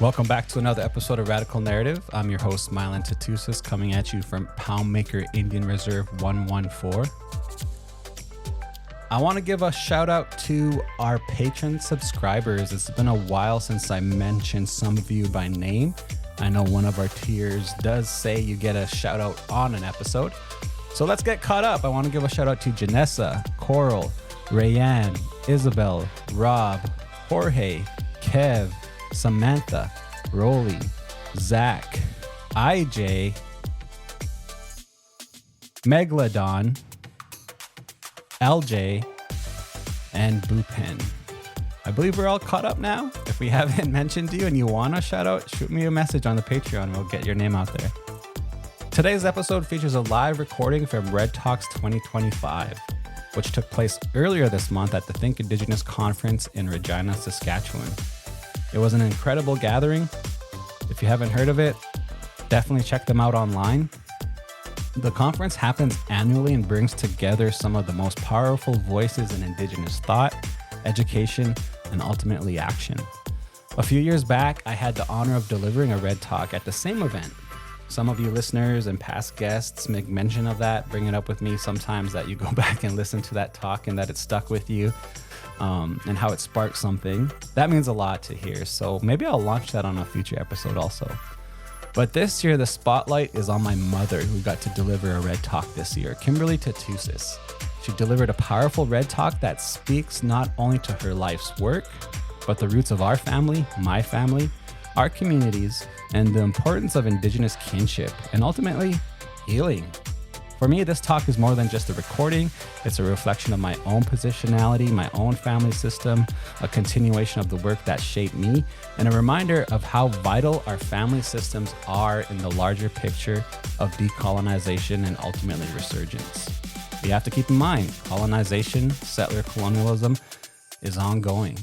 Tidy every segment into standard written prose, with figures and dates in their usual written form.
Welcome back to another episode of Radical Narrative. I'm your host, Kimberly Tootoosis, coming at you from Poundmaker Indian Reserve 114. I want to give a shout out to our patron subscribers. It's been a while since I mentioned some of you by name. I know one of our tiers does say you get a shout out on an episode. So let's get caught up. I want to give a shout out to Janessa, Coral, Rayanne, Isabel, Rob, Jorge, Kev, Samantha, Rolly, Zach, IJ, Megalodon, LJ, and Bupen. I believe we're all caught up now. If we haven't mentioned you and you want a shout out, shoot me a message on the Patreon. We'll get your name out there. Today's episode features a live recording from Red Talks 2025, which took place earlier this month at the Think Indigenous conference in Regina, Saskatchewan. It was an incredible gathering. If you haven't heard of it, definitely check them out online. The conference happens annually and brings together some of the most powerful voices in Indigenous thought, education, and ultimately action. A few years back, I had the honor of delivering a Red Talk at the same event. Some of you listeners and past guests make mention of that, bring it up with me sometimes that you go back and listen to that talk and that it stuck with you. And how it sparked something. That means a lot to hear, so maybe I'll launch that on a future episode also. But this year, the spotlight is on my mother, who got to deliver a Red Talk this year, Kimberly Tootoosis. She delivered a powerful Red Talk that speaks not only to her life's work, but the roots of our family, my family, our communities, and the importance of Indigenous kinship, and ultimately, healing. For me, this talk is more than just a recording. It's a reflection of my own positionality, my own family system, a continuation of the work that shaped me, and a reminder of how vital our family systems are in the larger picture of decolonization and ultimately resurgence. You have to keep in mind, colonization, settler colonialism is ongoing,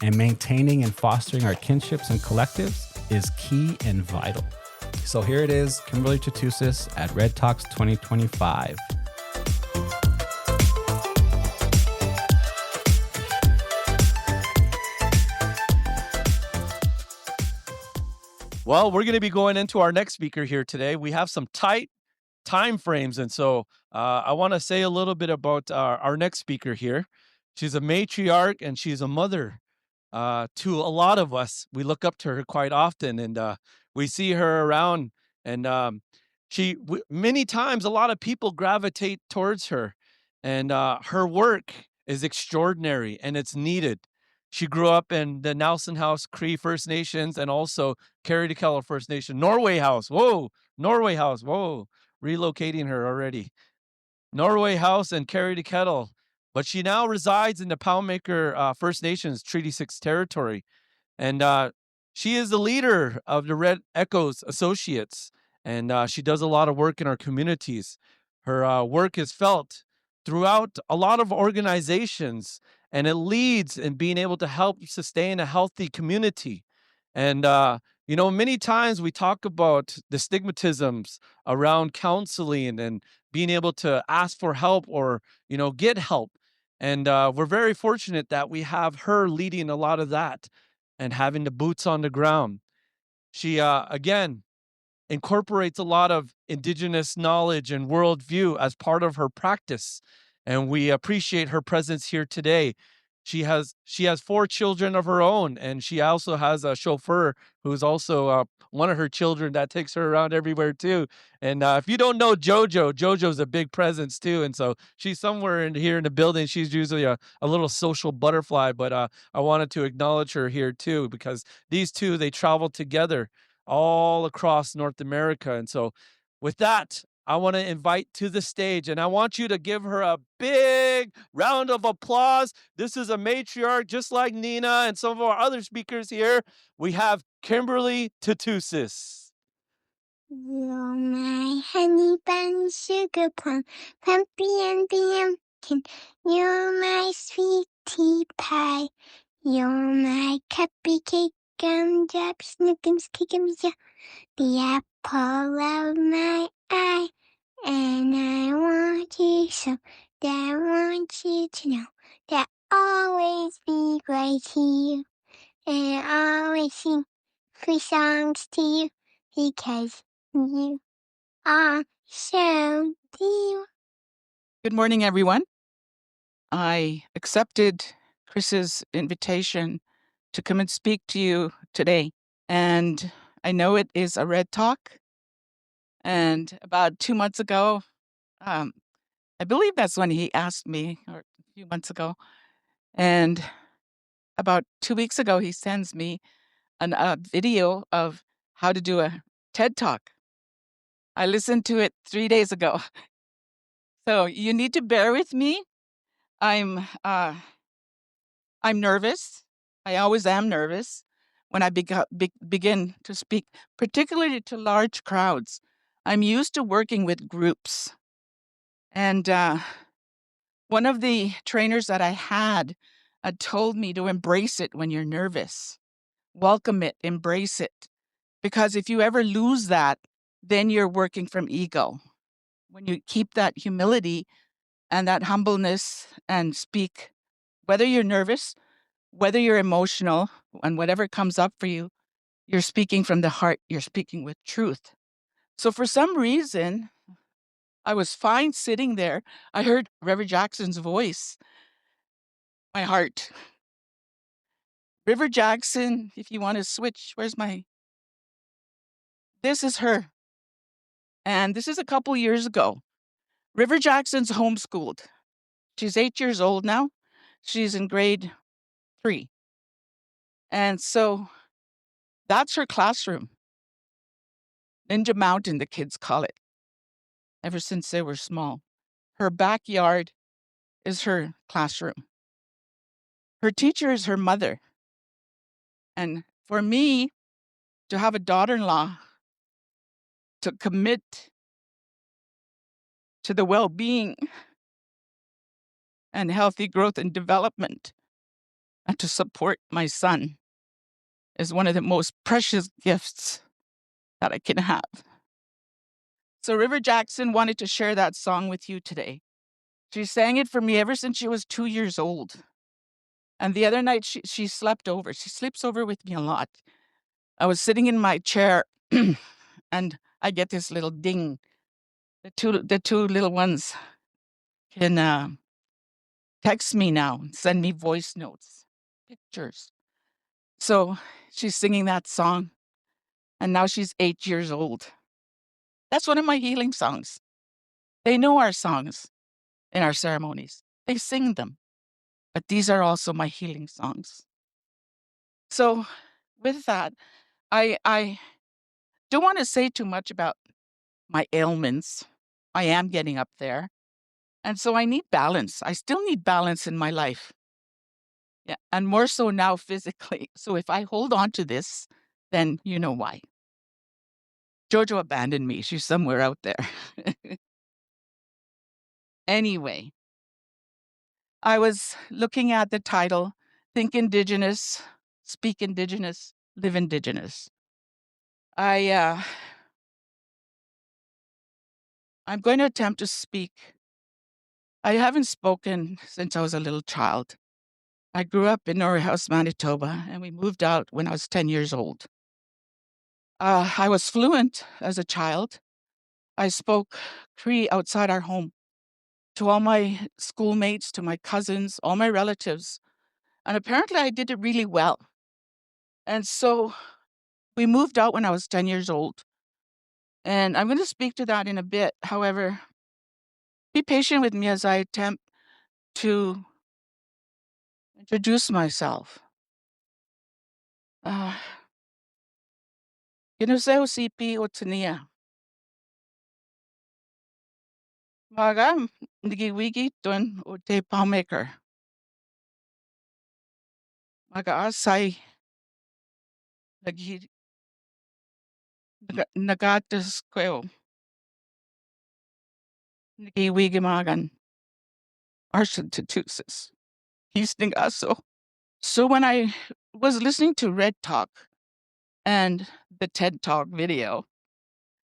and maintaining and fostering our kinships and collectives is key and vital. So here it is, Kimberly Tootoosis at Red Talks 2025. Well, we're going to be going into our next speaker here today. We have some tight time frames, and so I want to say a little bit about our next speaker here. She's a matriarch, and she's a mother to a lot of us. We look up to her quite often, and we see her around, and many times a lot of people gravitate towards her, and her work is extraordinary and it's needed. She grew up in the Nelson House Cree First Nations and also Carrie to Keller First Nation. Norway House, whoa, relocating her already. Norway House and Carrie to Kettle, but she now resides in the Poundmaker First Nations Treaty 6 territory. And she is the leader of the Red Echoes Associates, and she does a lot of work in our communities. Her work is felt throughout a lot of organizations, and it leads in being able to help sustain a healthy community. And, many times we talk about the stigmatisms around counseling and being able to ask for help or, get help. And we're very fortunate that we have her leading a lot of that and having the boots on the ground. She, again, incorporates a lot of Indigenous knowledge and worldview as part of her practice, and we appreciate her presence here today. She has 4 children of her own, and she also has a chauffeur who's also one of her children that takes her around everywhere too. And if you don't know Jojo's a big presence too, and so she's somewhere here in the building. She's usually a little social butterfly, but I wanted to acknowledge her here too because these two, they travel together all across North America. And so with that, I want to invite to the stage, and I want you to give her a big round of applause. This is a matriarch, just like Nina and some of our other speakers here. We have Kimberly Tootoosis. You're my honey bun, sugar plum, pumpy and pumpkin. You're my sweet tea pie. You're my cupcake, gumdrop, snickums, kickums, yeah. The apple of my eye. And I want to say so. That I want you to know that I'll always be right here. And I always sing free songs to you because you are so dear. Good morning, everyone. I accepted Chris's invitation to come and speak to you today. And I know it is a Red Talk. And about 2 months ago, I believe that's when he asked me, or a few months ago. And about 2 weeks ago, he sends me a video of how to do a TED Talk. I listened to it 3 days ago. So you need to bear with me. I'm nervous. I always am nervous when I begin to speak, particularly to large crowds. I'm used to working with groups. And one of the trainers that I had told me to embrace it when you're nervous. Welcome it, embrace it. Because if you ever lose that, then you're working from ego. When you keep that humility and that humbleness and speak, whether you're nervous, whether you're emotional, and whatever comes up for you, you're speaking from the heart, you're speaking with truth. So for some reason, I was fine sitting there. I heard Reverend Jackson's voice. My heart. River Jackson, if you want to switch, this is her. And this is a couple years ago. River Jackson's homeschooled. She's 8 years old now. She's in grade 3. And so that's her classroom. Ninja Mountain, the kids call it, ever since they were small. Her backyard is her classroom. Her teacher is her mother. And for me to have a daughter-in-law to commit to the well-being and healthy growth and development and to support my son is one of the most precious gifts that I can have. So River Jackson wanted to share that song with you today. She sang it for me ever since she was 2 years old. And the other night she slept over. She sleeps over with me a lot. I was sitting in my chair and I get this little ding. The two little ones can text me now and send me voice notes, pictures. So she's singing that song, and now she's 8 years old. That's one of my healing songs. They know our songs in our ceremonies. They sing them, but these are also my healing songs. So with that, I don't want to say too much about my ailments. I am getting up there. And so I need balance. I still need balance in my life. Yeah, and more so now physically. So if I hold on to this, then you know why. Jojo abandoned me. She's somewhere out there. Anyway, I was looking at the title, Think Indigenous, Speak Indigenous, Live Indigenous. I'm going to attempt to speak. I haven't spoken since I was a little child. I grew up in Norway House, Manitoba, and we moved out when I was 10 years old. I was fluent as a child. I spoke Cree outside our home to all my schoolmates, to my cousins, all my relatives. And apparently I did it really well. And so we moved out when I was 10 years old. And I'm going to speak to that in a bit. However, be patient with me as I attempt to introduce myself. Kinuseo CP Otania. Maga Nigiwigi Tun Ote Poundmaker. Maga Asai Nagatas Queo. Nigiwigi Magan. Arson Tootoosis. He's Ningaso. So when I was listening to Red Talk and the TED Talk video,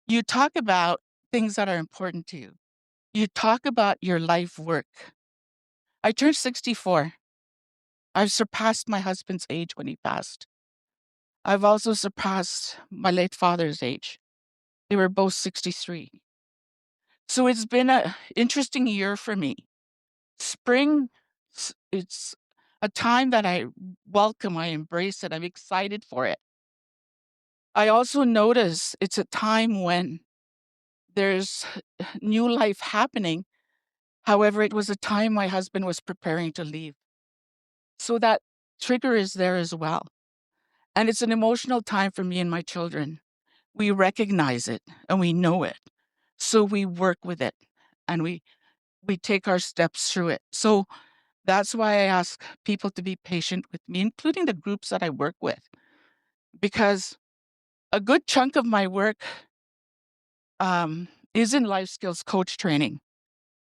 you talk about things that are important to you. you talk about your life work. I turned 64. I've surpassed my husband's age when he passed. I've also surpassed my late father's age. They were both 63. So it's been an interesting year for me. Spring, it's a time that I welcome, I embrace it, I'm excited for it. I also notice it's a time when there's new life happening. However, it was a time my husband was preparing to leave. So that trigger is there as well. And it's an emotional time for me and my children. We recognize it and we know it. So we work with it and we take our steps through it. So that's why I ask people to be patient with me, including the groups that I work with, because a good chunk of my work is in life skills coach training.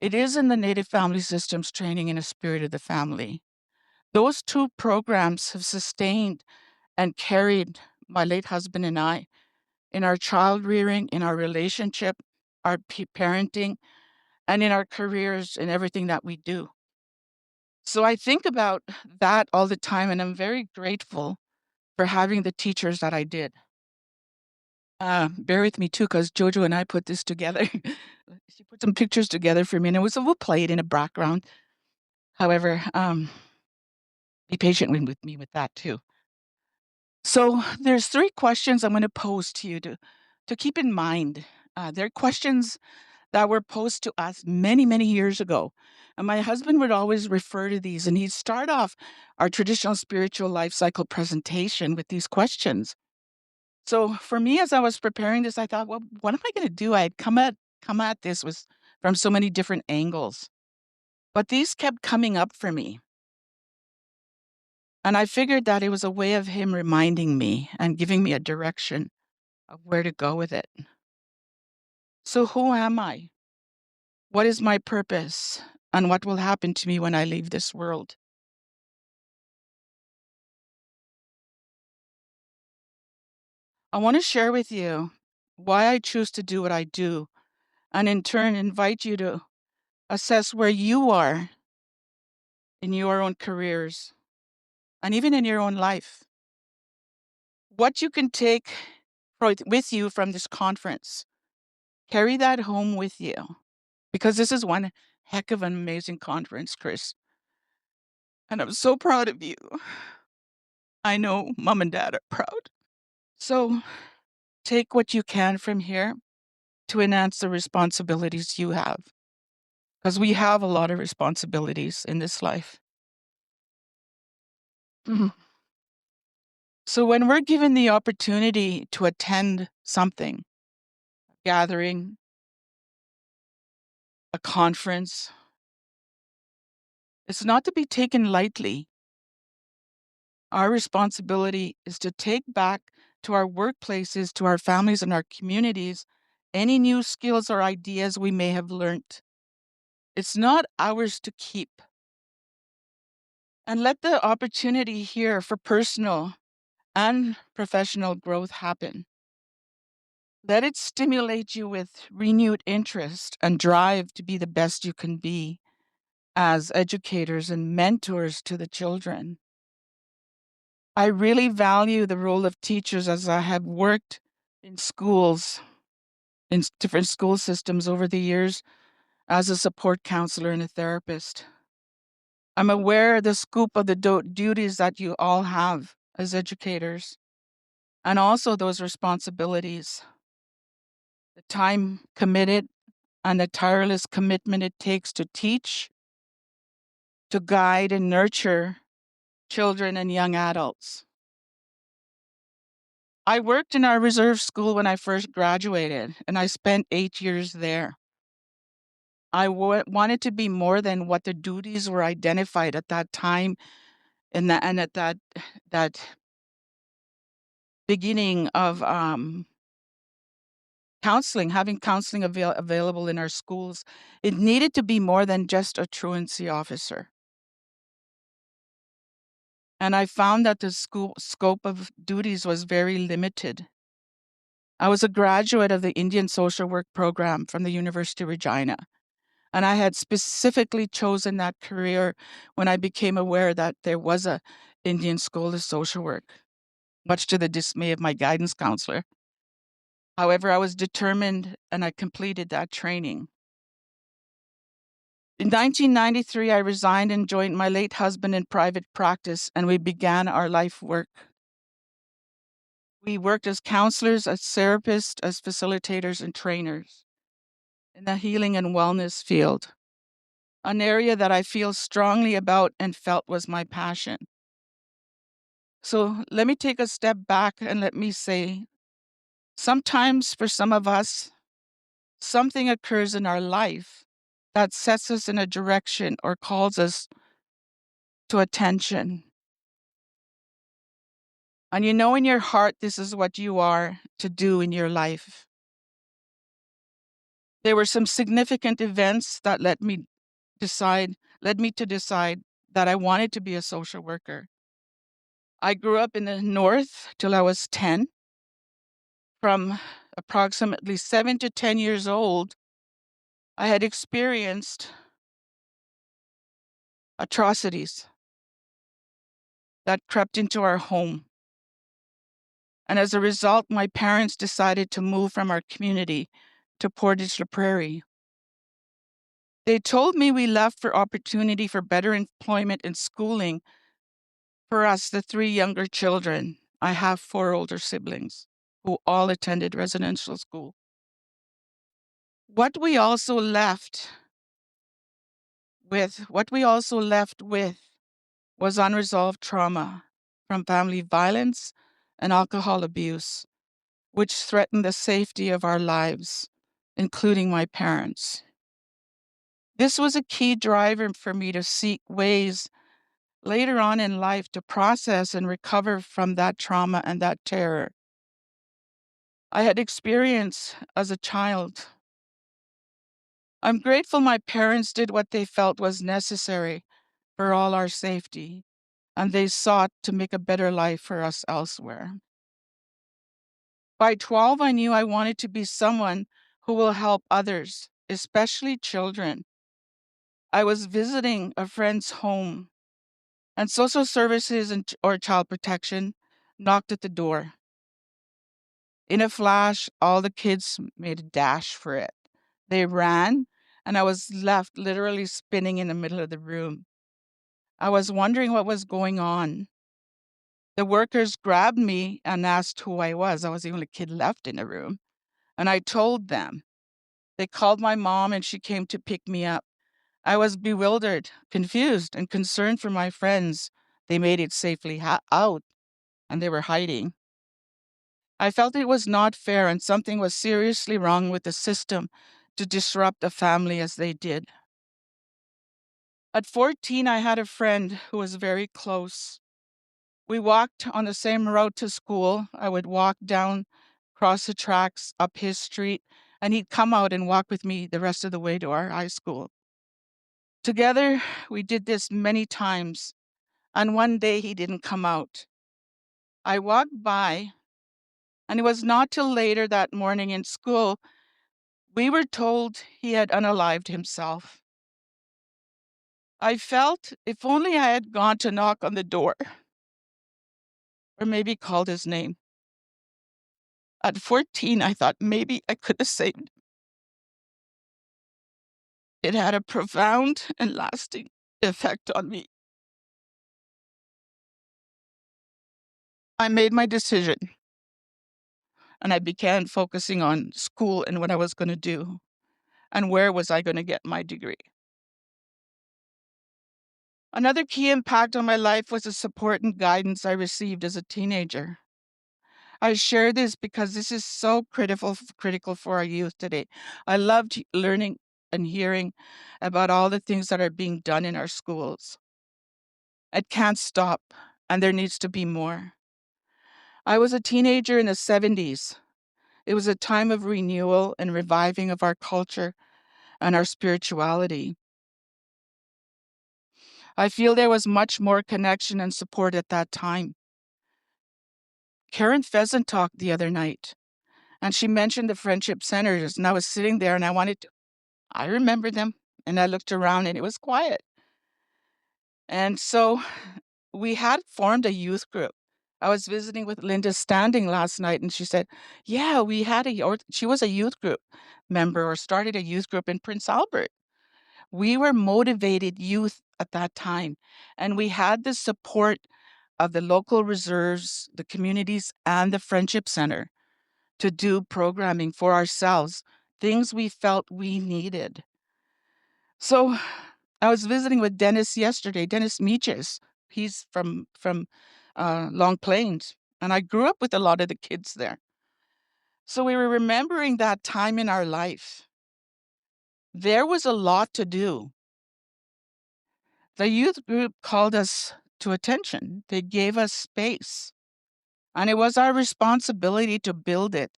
It is in the Native Family Systems training in a spirit of the family. Those two programs have sustained and carried my late husband and I in our child rearing, in our relationship, our parenting, and in our careers and everything that we do. So I think about that all the time, and I'm very grateful for having the teachers that I did. Bear with me too, because Jojo and I put this together. She put some pictures together for me, and we'll play it in a background. However, be patient with me with that too. So there's 3 questions I'm going to pose to you to keep in mind. They're questions that were posed to us many, many years ago. And my husband would always refer to these, and he'd start off our traditional spiritual life cycle presentation with these questions. So for me, as I was preparing this, I thought, well, what am I going to do? I had come at this from so many different angles. But these kept coming up for me. And I figured that it was a way of him reminding me and giving me a direction of where to go with it. So who am I? What is my purpose? And what will happen to me when I leave this world? I want to share with you why I choose to do what I do, and in turn invite you to assess where you are in your own careers and even in your own life. What you can take with you from this conference. Carry that home with you, because this is one heck of an amazing conference, Chris. And I'm so proud of you. I know Mom and Dad are proud. So take what you can from here to enhance the responsibilities you have, because we have a lot of responsibilities in this life. So when we're given the opportunity to attend something, a gathering, a conference, it's not to be taken lightly. Our responsibility is to take back to our workplaces, to our families and our communities, any new skills or ideas we may have learned. It's not ours to keep. And let the opportunity here for personal and professional growth happen. Let it stimulate you with renewed interest and drive to be the best you can be as educators and mentors to the children. I really value the role of teachers, as I have worked in schools, in different school systems over the years as a support counselor and a therapist. I'm aware of the scope of the duties that you all have as educators, and also those responsibilities, the time committed and the tireless commitment it takes to teach, to guide and nurture children and young adults. I worked in our reserve school when I first graduated, and I spent 8 years there. I wanted to be more than what the duties were identified at that time, and at that beginning of counseling, having counseling available in our schools. It needed to be more than just a truancy officer. And I found that the school scope of duties was very limited. I was a graduate of the Indian Social Work program from the University of Regina. And I had specifically chosen that career when I became aware that there was a Indian School of Social Work, much to the dismay of my guidance counselor. However, I was determined and I completed that training. In 1993, I resigned and joined my late husband in private practice, and we began our life work. We worked as counselors, as therapists, as facilitators and trainers in the healing and wellness field, an area that I feel strongly about and felt was my passion. So let me take a step back and let me say, sometimes for some of us, something occurs in our life that sets us in a direction or calls us to attention. And you know in your heart, this is what you are to do in your life. There were some significant events that led me to decide that I wanted to be a social worker. I grew up in the North till I was 10. From approximately 7 to 10 years old, I had experienced atrocities that crept into our home. And as a result, my parents decided to move from our community to Portage la Prairie. They told me we left for opportunity for better employment and schooling for us, the 3 younger children. I have 4 older siblings who all attended residential school. What we also left with was unresolved trauma from family violence and alcohol abuse, which threatened the safety of our lives, including my parents. This was a key driver for me to seek ways later on in life to process and recover from that trauma and that terror I had experienced as a child. I'm grateful my parents did what they felt was necessary for all our safety, and they sought to make a better life for us elsewhere. By 12, I knew I wanted to be someone who will help others, especially children. I was visiting a friend's home, and social services or child protection knocked at the door. In a flash, all the kids made a dash for it. They ran, and I was left literally spinning in the middle of the room. I was wondering what was going on. The workers grabbed me and asked who I was. I was the only kid left in the room. And I told them. They called my mom and she came to pick me up. I was bewildered, confused, and concerned for my friends. They made it safely out and they were hiding. I felt it was not fair and something was seriously wrong with the system to disrupt a family as they did. At 14, I had a friend who was very close. We walked on the same road to school. I would walk down, cross the tracks, up his street, and he'd come out and walk with me the rest of the way to our high school. Together, we did this many times, and one day he didn't come out. I walked by, and it was not till later that morning in school we were told he had unalived himself. I felt if only I had gone to knock on the door, or maybe called his name. At 14, I thought maybe I could have saved him. It had a profound and lasting effect on me. I made my decision, and I began focusing on school and what I was going to do, and where was I going to get my degree. Another key impact on my life was the support and guidance I received as a teenager. I share this because this is so critical for our youth today. I loved learning and hearing about all the things that are being done in our schools. It can't stop, and there needs to be more. I was a teenager in the 70s. It was a time of renewal and reviving of our culture and our spirituality. I feel there was much more connection and support at that time. Karen Pheasant talked the other night, and she mentioned the friendship centers, and I was sitting there and I remember them. And I looked around and it was quiet. And so we had formed a youth group. I was visiting with Linda Standing last night, and she said, yeah, we had she was a youth group member or started a youth group in Prince Albert. We were motivated youth at that time, and we had the support of the local reserves, the communities, and the Friendship Center to do programming for ourselves, things we felt we needed. So I was visiting with Dennis yesterday, Dennis Meaches. He's from Long Plains, and I grew up with a lot of the kids there. So we were remembering that time in our life. There was a lot to do. The youth group called us to attention. They gave us space, and it was our responsibility to build it.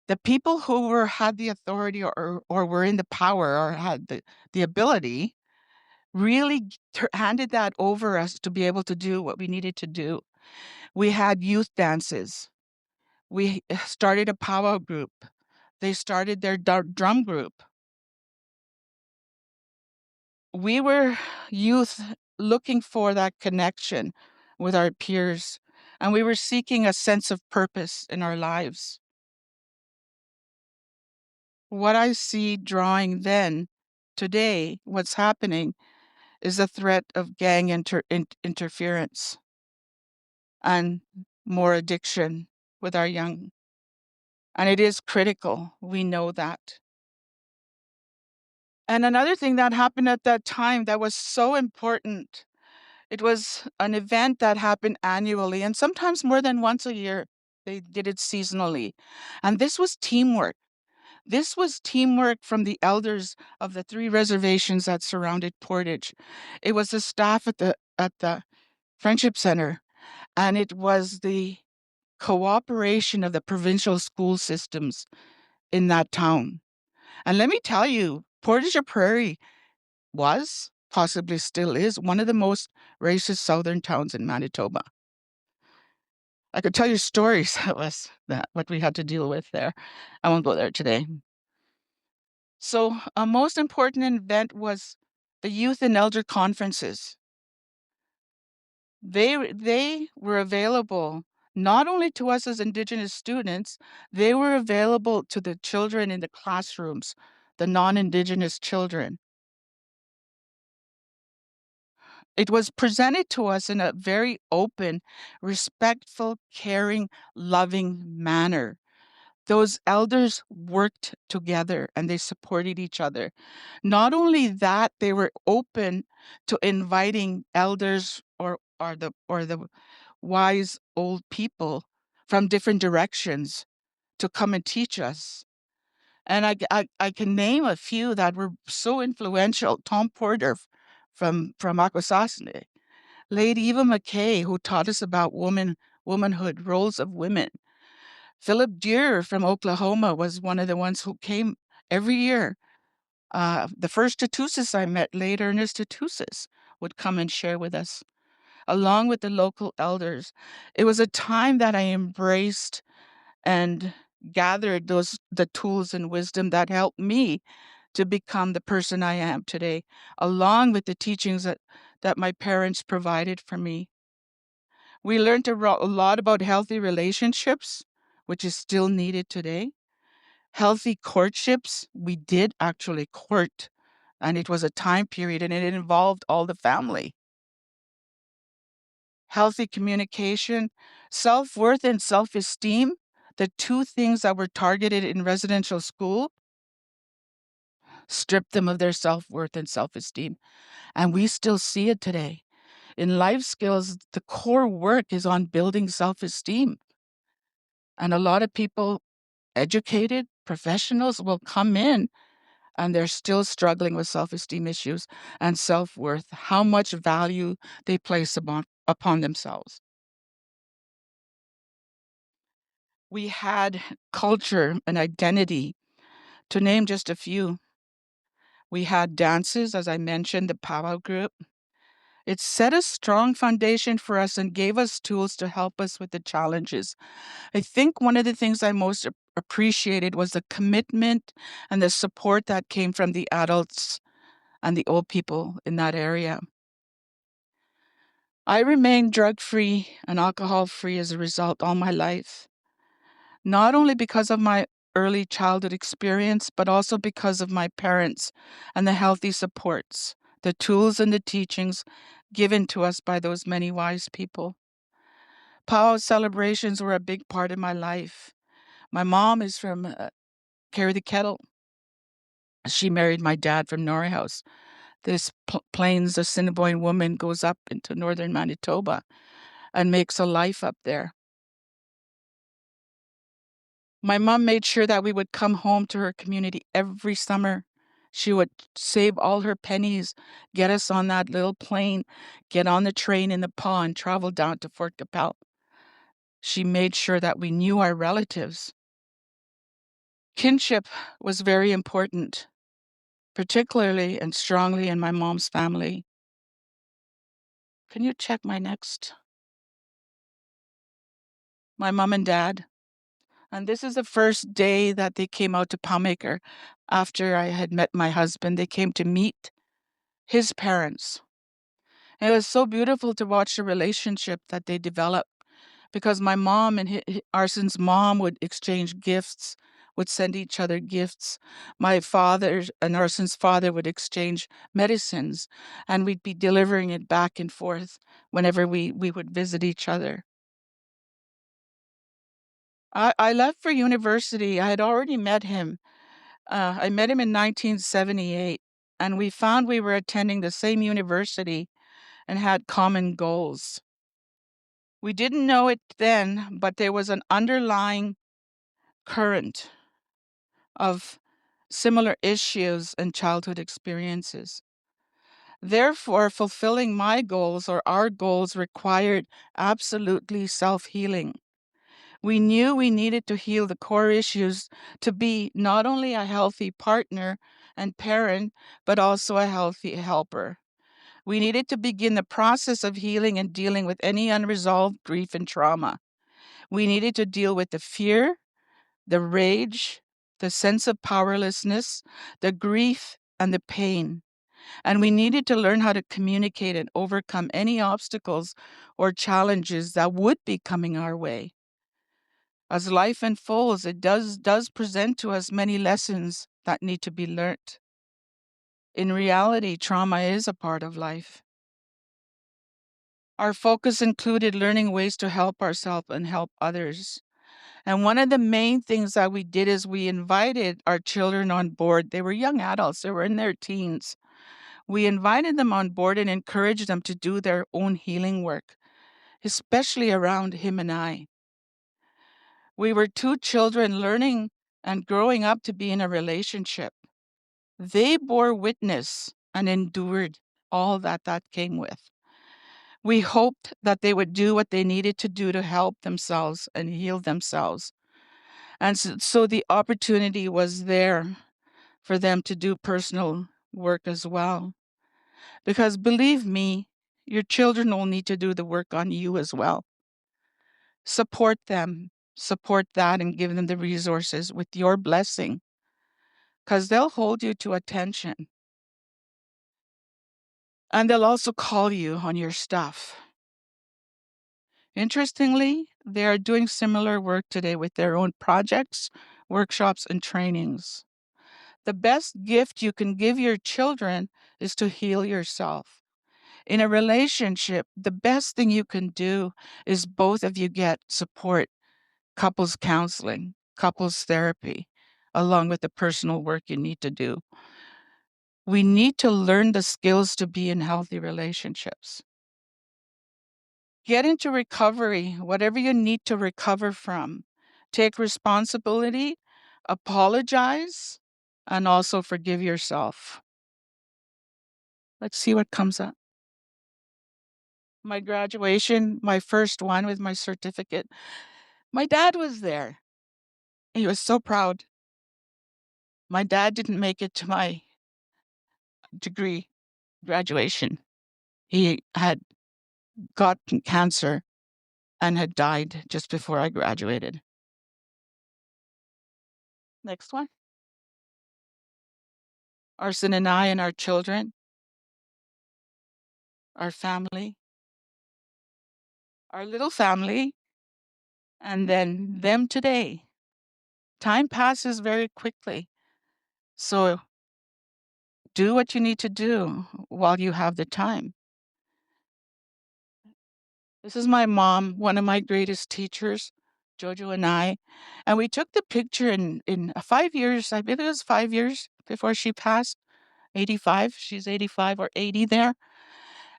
The people who had the authority or were in the power or had the ability really handed that over us to be able to do what we needed to do. We had youth dances. We started a powwow group. They started their drum group. We were youth looking for that connection with our peers, and we were seeking a sense of purpose in our lives. What I see drawing then, today, what's happening is the threat of gang interference and more addiction with our young. And it is critical. We know that. And another thing that happened at that time that was so important, it was an event that happened annually and sometimes more than once a year. They did it seasonally. And this was teamwork. This was teamwork from the elders of the 3 reservations that surrounded Portage. It was the staff at the Friendship Center, and it was the cooperation of the provincial school systems in that town. And let me tell you, Portage Prairie was, possibly still is, one of the most racist southern towns in Manitoba. I could tell you stories what we had to deal with there. I won't go there today. So a most important event was the youth and elder conferences. They were available not only to us as Indigenous students, they were available to the children in the classrooms, the non-Indigenous children. It was presented to us in a very open, respectful, caring, loving manner. Those elders worked together and they supported each other. Not only that, they were open to inviting elders or the wise old people from different directions to come and teach us. And I can name a few that were so influential. Tom Porter from Akwesasne, Lady Eva McKay, who taught us about womanhood, roles of women. Philip Deere from Oklahoma was one of the ones who came every year. The first Tootoosis I met, late Ernest Tootoosis, would come and share with us, along with the local elders. It was a time that I embraced and gathered the tools and wisdom that helped me to become the person I am today, along with the teachings that my parents provided for me. We learned a lot about healthy relationships, which is still needed today. Healthy courtships, we did actually court, and it was a time period and it involved all the family. Healthy communication, self-worth and self-esteem, the 2 things that were targeted in residential school, stripped them of their self-worth and self-esteem. And we still see it today. In life skills, the core work is on building self-esteem. And a lot of people, educated professionals, will come in and they're still struggling with self-esteem issues and self-worth, how much value they place upon themselves. We had culture and identity, to name just a few. We had dances, as I mentioned, the powwow group. It set a strong foundation for us and gave us tools to help us with the challenges. I think one of the things I most appreciated was the commitment and the support that came from the adults and the old people in that area. I remained drug-free and alcohol-free as a result all my life, not only because of my early childhood experience, but also because of my parents and the healthy supports, the tools and the teachings given to us by those many wise people. Powwow celebrations were a big part of my life. My mom is from Carry the Kettle. She married my dad from Norrie House. This Plains Assiniboine woman goes up into northern Manitoba and makes a life up there. My mom made sure that we would come home to her community every summer. She would save all her pennies, get us on that little plane, get on the train in the pond, travel down to Fort Qu'Appelle. She made sure that we knew our relatives. Kinship was very important, particularly and strongly in my mom's family. Can you check my next? My mom and dad. And this is the first day that they came out to Poundmaker after I had met my husband. They came to meet his parents. And it was so beautiful to watch the relationship that they developed, because my mom and Arson's mom would exchange gifts, would send each other gifts. My father and Arson's father would exchange medicines, and we'd be delivering it back and forth whenever we would visit each other. I left for university. I had already met him. I met him in 1978, and we found we were attending the same university and had common goals. We didn't know it then, but there was an underlying current of similar issues and childhood experiences. Therefore, fulfilling my goals or our goals required absolutely self-healing. We knew we needed to heal the core issues to be not only a healthy partner and parent, but also a healthy helper. We needed to begin the process of healing and dealing with any unresolved grief and trauma. We needed to deal with the fear, the rage, the sense of powerlessness, the grief, and the pain. And we needed to learn how to communicate and overcome any obstacles or challenges that would be coming our way. As life unfolds, it does present to us many lessons that need to be learnt. In reality, trauma is a part of life. Our focus included learning ways to help ourselves and help others. And one of the main things that we did is we invited our children on board. They were young adults, they were in their teens. We invited them on board and encouraged them to do their own healing work, especially around him and I. We were two children learning and growing up to be in a relationship. They bore witness and endured all that came with. We hoped that they would do what they needed to do to help themselves and heal themselves. And so the opportunity was there for them to do personal work as well. Because believe me, your children will need to do the work on you as well. Support them, support that, and give them the resources with your blessing, because they'll hold you to attention. And they'll also call you on your stuff. Interestingly, they are doing similar work today with their own projects, workshops, and trainings. The best gift you can give your children is to heal yourself. In a relationship, the best thing you can do is both of you get support, couples counseling, couples therapy, along with the personal work you need to do. We need to learn the skills to be in healthy relationships. Get into recovery, whatever you need to recover from. Take responsibility, apologize, and also forgive yourself. Let's see what comes up. My graduation, my first one with my certificate. My dad was there. He was so proud. My dad didn't make it to my degree graduation. He had gotten cancer and had died just before I graduated. Next one. our son and I and our children, our family, our little family, and then them today. Time passes very quickly. So do what you need to do while you have the time. This is my mom, one of my greatest teachers, Jojo and I. And we took the picture in 5 years, I believe it was 5 years before she passed, 85. She's 85 or 80 there.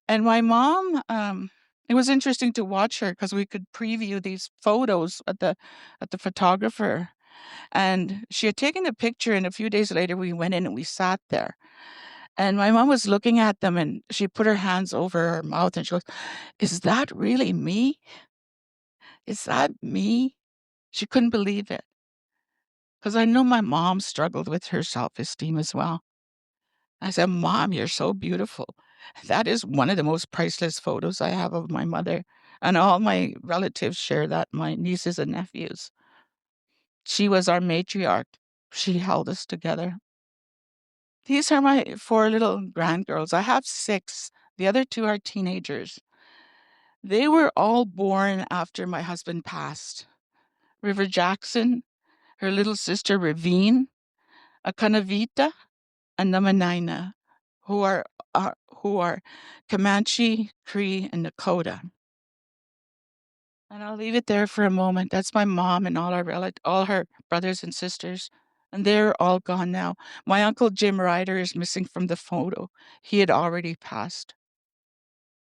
And my mom, it was interesting to watch her because we could preview these photos at the photographer. And she had taken a picture, and a few days later we went in and we sat there. And my mom was looking at them, and she put her hands over her mouth and she goes, "Is that really me? Is that me?" She couldn't believe it. Because I know my mom struggled with her self-esteem as well. I said, "Mom, you're so beautiful." That is one of the most priceless photos I have of my mother. And all my relatives share that, my nieces and nephews. She was our matriarch. She held us together. These are my 4 little grandgirls. I have 6. The other 2 are teenagers. They were all born after my husband passed. River Jackson, her little sister Ravine, Akanavita, and Namanaina, who are Comanche, Cree, and Nakota. And I'll leave it there for a moment. That's my mom and all her brothers and sisters, and they're all gone now. My uncle Jim Ryder is missing from the photo. He had already passed.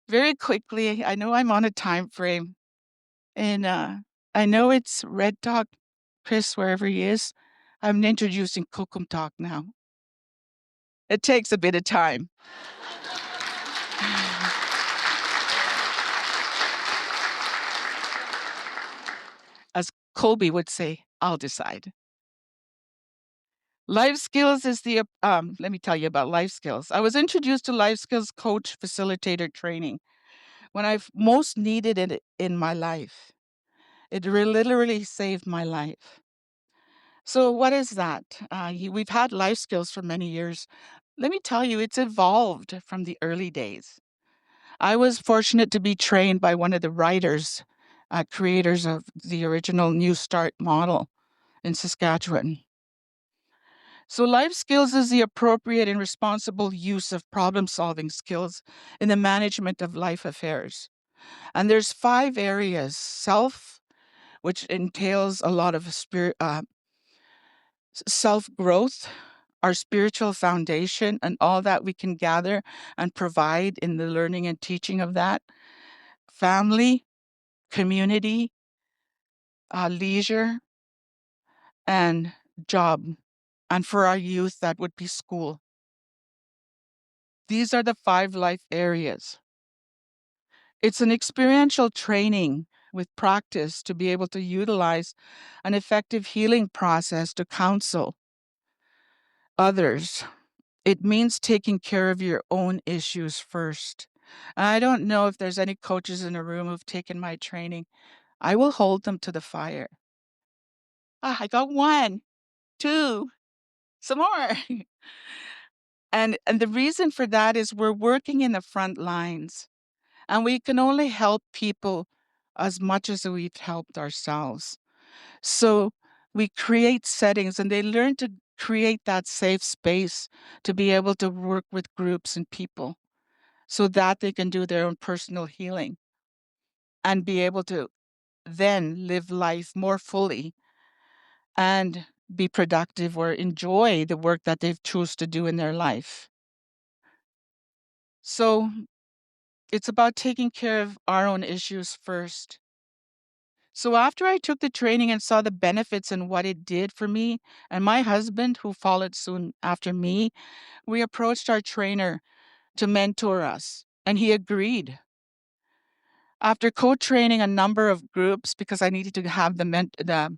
Very quickly, I know I'm on a time frame, and I know it's Red Talk, Chris, wherever he is. I'm introducing Kokum Talk now. It takes a bit of time. As Colby would say, I'll decide. Life skills is the, let me tell you about life skills. I was introduced to life skills coach facilitator training when I most needed it in my life. It literally saved my life. So what is that? We've had life skills for many years. Let me tell you, it's evolved from the early days. I was fortunate to be trained by one of the writers, creators of the original New Start model in Saskatchewan. So life skills is the appropriate and responsible use of problem-solving skills in the management of life affairs. And there's 5 areas: self, which entails a lot of self-growth, our spiritual foundation, and all that we can gather and provide in the learning and teaching of that. Family, community, leisure, and job. And for our youth, that would be school. These are the 5 life areas. It's an experiential training with practice to be able to utilize an effective healing process to counsel others. It means taking care of your own issues first. I don't know if there's any coaches in the room who've taken my training. I will hold them to the fire. I got 1, 2, some more. And the reason for that is we're working in the front lines, and we can only help people as much as we've helped ourselves. So we create settings, and they learn to create that safe space to be able to work with groups and people so that they can do their own personal healing and be able to then live life more fully and be productive or enjoy the work that they've chosen to do in their life. So it's about taking care of our own issues first. So after I took the training and saw the benefits and what it did for me and my husband, who followed soon after me, we approached our trainer to mentor us, and he agreed. After co-training a number of groups, because I needed to have the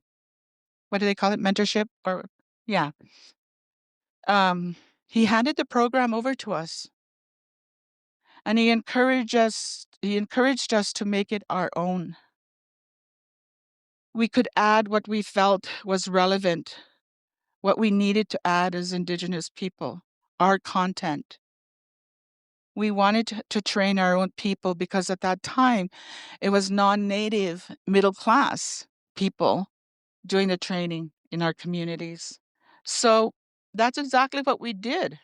what do they call it, mentorship, or yeah, he handed the program over to us, and he encouraged us to make it our own. We could add what we felt was relevant, what we needed to add as Indigenous people, our content. We wanted to train our own people because at that time, it was non-native middle class people doing the training in our communities. So that's exactly what we did.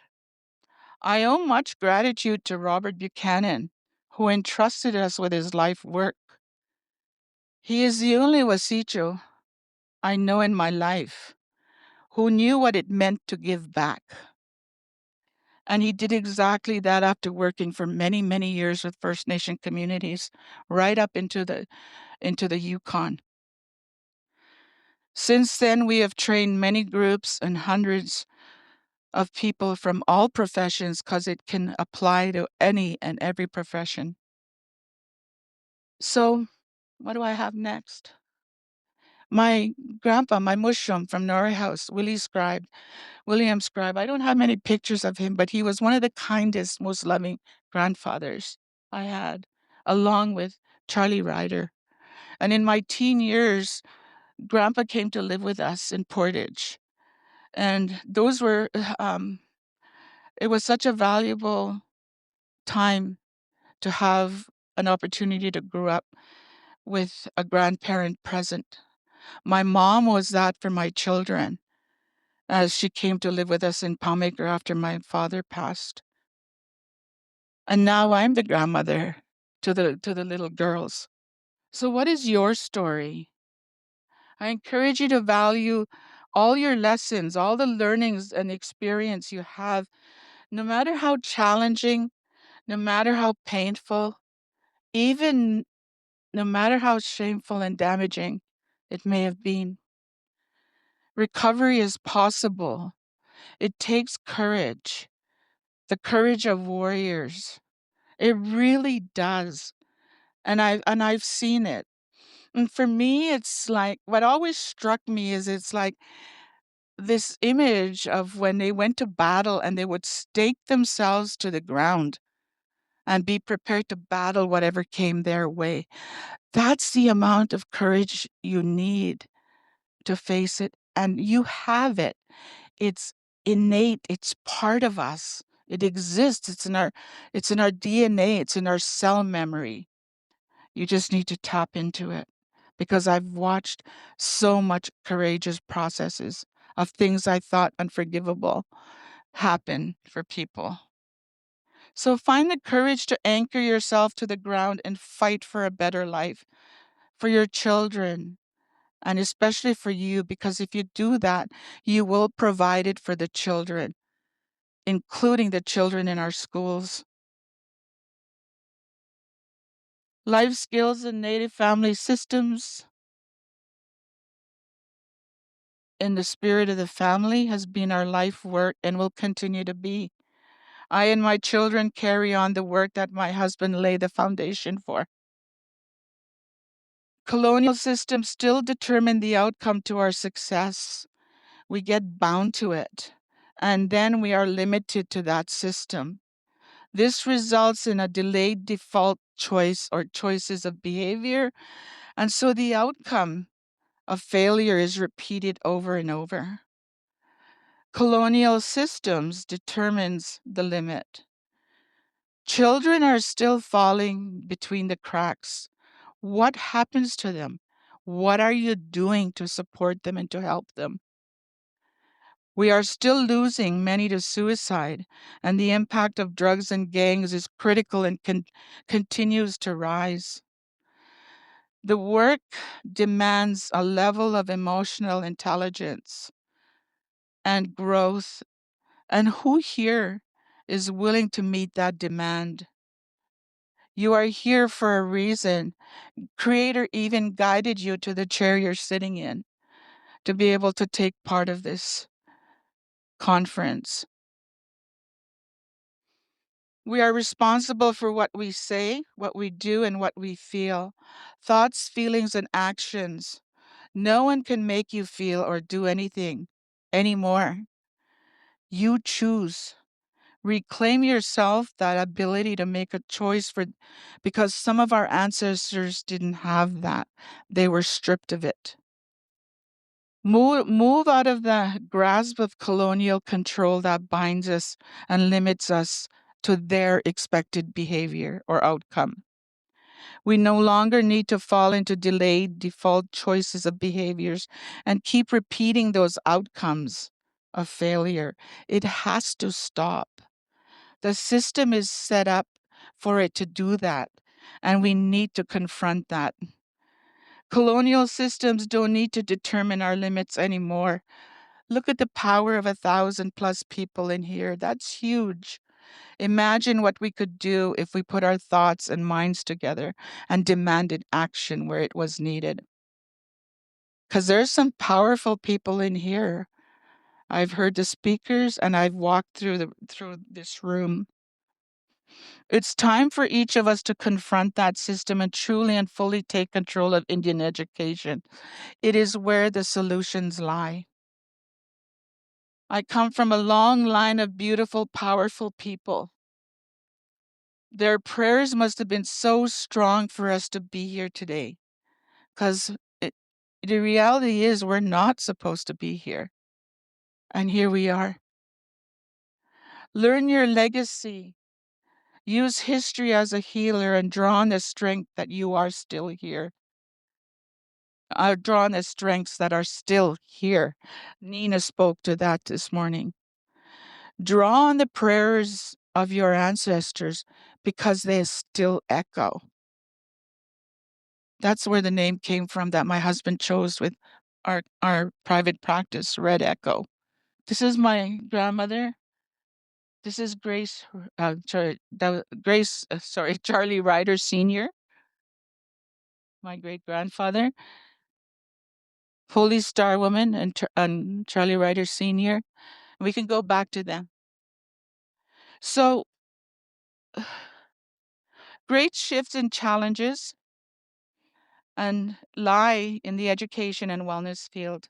I owe much gratitude to Robert Buchanan, who entrusted us with his life work. He is the only Wasicho I know in my life who knew what it meant to give back. And he did exactly that after working for many, many years with First Nation communities, right up into the Yukon. Since then, we have trained many groups and hundreds of people from all professions because it can apply to any and every profession. So, what do I have next? My grandpa, my mushroom from Norrie House, William Scribe. I don't have many pictures of him, but he was one of the kindest, most loving grandfathers I had, along with Charlie Ryder. And in my teen years, Grandpa came to live with us in Portage. And those were, it was such a valuable time to have an opportunity to grow up with a grandparent present. My mom was that for my children as she came to live with us in Poundmaker after my father passed. And now I'm the grandmother to the little girls. So what is your story? I encourage you to value all your lessons, all the learnings and experience you have, no matter how challenging, no matter how painful, even no matter how shameful and damaging it may have been. Recovery is possible. It takes courage, the courage of warriors. It really does. And I've seen it. And for me, it's like what always struck me is it's like this image of when they went to battle and they would stake themselves to the ground and be prepared to battle whatever came their way. That's the amount of courage you need to face it. And you have it. It's innate. It's part of us. It exists. It's in our DNA. It's in our cell memory. You just need to tap into it because I've watched so much courageous processes of things I thought unforgivable happen for people. So find the courage to anchor yourself to the ground and fight for a better life for your children and especially for you, because if you do that, you will provide it for the children, including the children in our schools. Life skills and Native family systems in the spirit of the family has been our life work and will continue to be. I and my children carry on the work that my husband laid the foundation for. Colonial systems still determine the outcome to our success. We get bound to it, and then we are limited to that system. This results in a delayed default choice or choices of behavior, and so the outcome of failure is repeated over and over. Colonial systems determines the limit. Children are still falling between the cracks. What happens to them? What are you doing to support them and to help them? We are still losing many to suicide, and the impact of drugs and gangs is critical and continues to rise. The work demands a level of emotional intelligence and growth, and who here is willing to meet that demand? You are here for a reason. Creator even guided you to the chair you're sitting in to be able to take part of this conference. We are responsible for what we say, what we do, and what we feel. Thoughts, feelings, and actions. No one can make you feel or do anything anymore. You choose. Reclaim yourself, that ability to make a choice because some of our ancestors didn't have that. They were stripped of it. Move out of the grasp of colonial control that binds us and limits us to their expected behavior or outcome. We no longer need to fall into delayed default choices of behaviors and keep repeating those outcomes of failure. It has to stop. The system is set up for it to do that, and we need to confront that. Colonial systems don't need to determine our limits anymore. Look at the power of 1,000+ people in here. That's huge. Imagine what we could do if we put our thoughts and minds together and demanded action where it was needed. Because there's some powerful people in here. I've heard the speakers and I've walked through this room. It's time for each of us to confront that system and truly and fully take control of Indian education. It is where the solutions lie. I come from a long line of beautiful, powerful people. Their prayers must have been so strong for us to be here today, because the reality is we're not supposed to be here. And here we are. Learn your legacy. Use history as a healer and draw on the strength that you are still here. Draw on the strengths that are still here. Nina spoke to that this morning. Draw on the prayers of your ancestors because they still echo. That's where the name came from that my husband chose with our private practice, Red Echo. This is my grandmother. This is Charlie Ryder Sr., my great grandfather. Holy Star Woman and Charlie Ryder Sr. We can go back to them. So, great shifts and challenges and lie in the education and wellness field.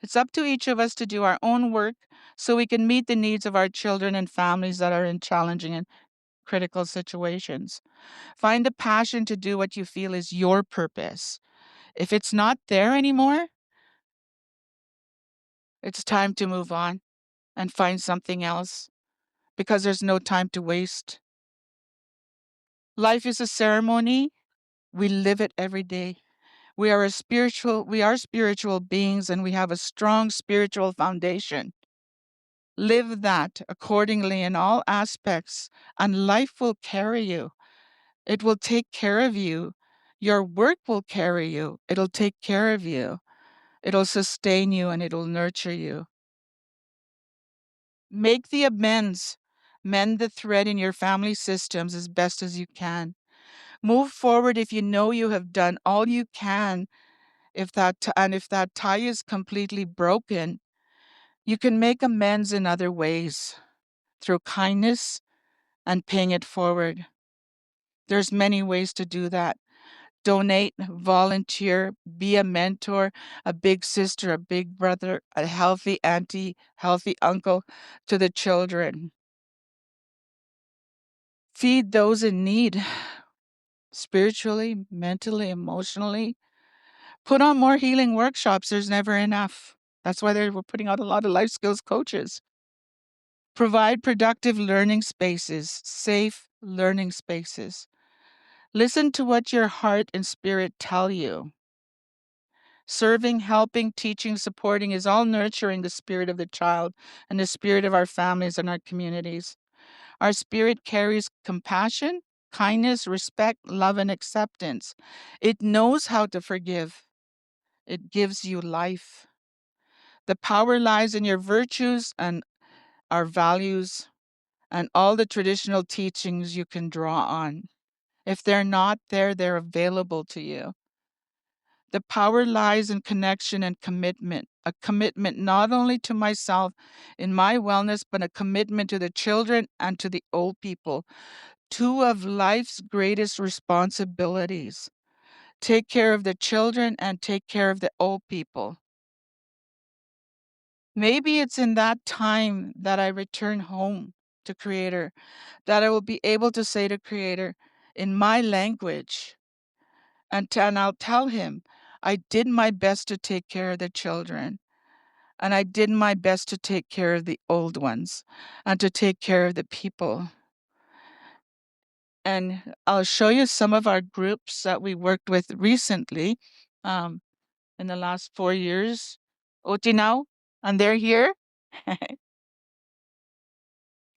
It's up to each of us to do our own work so we can meet the needs of our children and families that are in challenging and critical situations. Find the passion to do what you feel is your purpose. If it's not there anymore, it's time to move on and find something else because there's no time to waste. Life is a ceremony. We live it every day. We are spiritual beings and we have a strong spiritual foundation. Live that accordingly in all aspects, and life will carry you. It will take care of you. Your work will carry you. It'll take care of you. It'll sustain you and it'll nurture you. Make the amends. Mend the thread in your family systems as best as you can. Move forward if you know you have done all you can. If that tie is completely broken, you can make amends in other ways through kindness and paying it forward. There's many ways to do that. Donate, volunteer, be a mentor, a big sister, a big brother, a healthy auntie, healthy uncle to the children. Feed those in need, spiritually, mentally, emotionally. Put on more healing workshops. There's never enough. That's why we're putting out a lot of life skills coaches. Provide productive learning spaces, safe learning spaces. Listen to what your heart and spirit tell you. Serving, helping, teaching, supporting is all nurturing the spirit of the child and the spirit of our families and our communities. Our spirit carries compassion, kindness, respect, love, and acceptance. It knows how to forgive. It gives you life. The power lies in your virtues and our values and all the traditional teachings you can draw on. If they're not there, they're available to you. The power lies in connection and commitment, a commitment not only to myself in my wellness, but a commitment to the children and to the old people, two of life's greatest responsibilities. Take care of the children and take care of the old people. Maybe it's in that time that I return home to Creator, that I will be able to say to Creator in my language, and I'll tell him, I did my best to take care of the children. And I did my best to take care of the old ones and to take care of the people. And I'll show you some of our groups that we worked with recently in the last 4 years. Otinau, and they're here.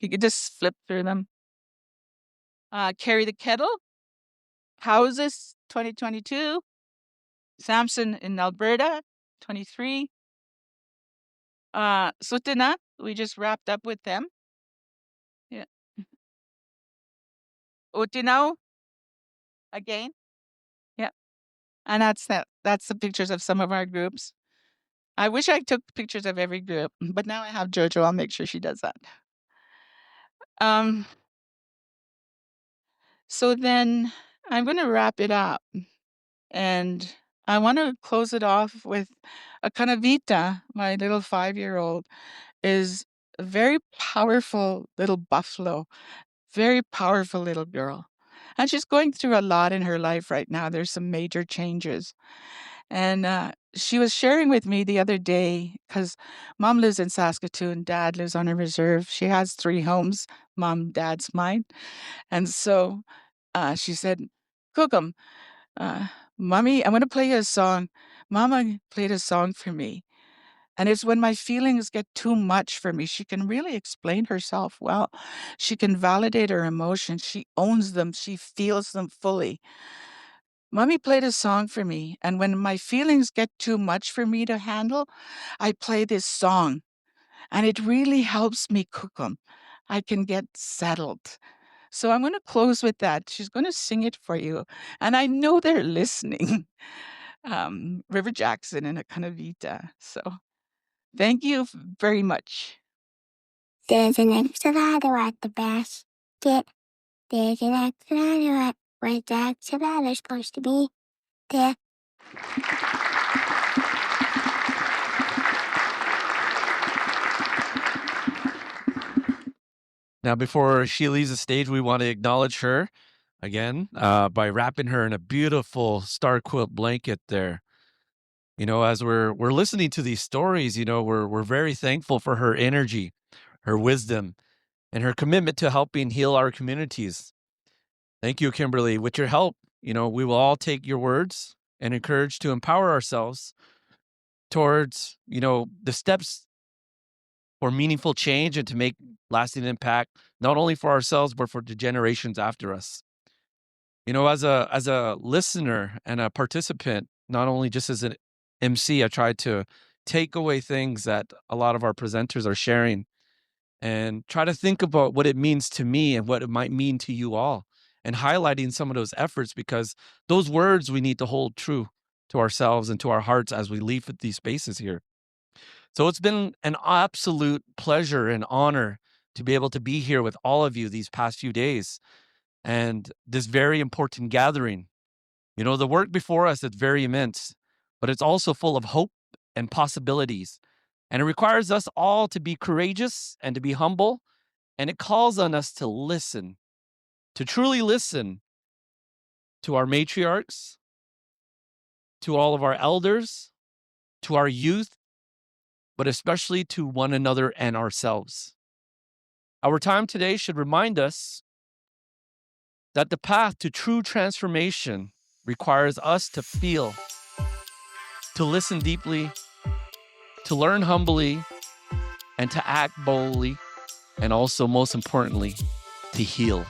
You could just flip through them. Carry the Kettle, Houses 2022, Samson in Alberta 23. Sutana, we just wrapped up with them. Yeah. Otinau, again. Yeah. And that's that. That's the pictures of some of our groups. I wish I took pictures of every group, but now I have Jojo. I'll make sure she does that. So then I'm going to wrap it up. And I want to close it off with a Kanavita, my little 5-year-old, is a very powerful little buffalo, very powerful little girl. And she's going through a lot in her life right now. There's some major changes. And she was sharing with me the other day, because mom lives in Saskatoon, dad lives on a reserve. She has 3 homes, mom, dad's, mine. And so she said, Cookum, Mommy, I'm going to play you a song. Mama played a song for me. And it's when my feelings get too much for me. She can really explain herself well. She can validate her emotions. She owns them. She feels them fully. Mommy played a song for me. And when my feelings get too much for me to handle, I play this song. And it really helps me cook them. I can get settled. So I'm going to close with that. She's going to sing it for you. And I know they're listening. River Jackson and a Kanavita. So thank you very much. There's an extra ladder at the basket. There's an extra ladder at where the extra ladder's supposed to be. There. Now, before she leaves the stage, we want to acknowledge her again by wrapping her in a beautiful star quilt blanket there. You know, as we're listening to these stories, you know, we're very thankful for her energy, her wisdom, and her commitment to helping heal our communities. Thank you, Kimberly. With your help, you know, we will all take your words and encourage to empower ourselves towards, you know, the steps for meaningful change and to make lasting impact, not only for ourselves, but for the generations after us. You know, as a listener and a participant, not only just as an MC, I tried to take away things that a lot of our presenters are sharing and try to think about what it means to me and what it might mean to you all, and highlighting some of those efforts, because those words we need to hold true to ourselves and to our hearts as we leave these spaces here. So it's been an absolute pleasure and honor to be able to be here with all of you these past few days and this very important gathering. You know, the work before us is very immense, but it's also full of hope and possibilities. And it requires us all to be courageous and to be humble. And it calls on us to listen, to truly listen to our matriarchs, to all of our elders, to our youth, but especially to one another and ourselves. Our time today should remind us that the path to true transformation requires us to feel, to listen deeply, to learn humbly, and to act boldly, and also, most importantly, to heal.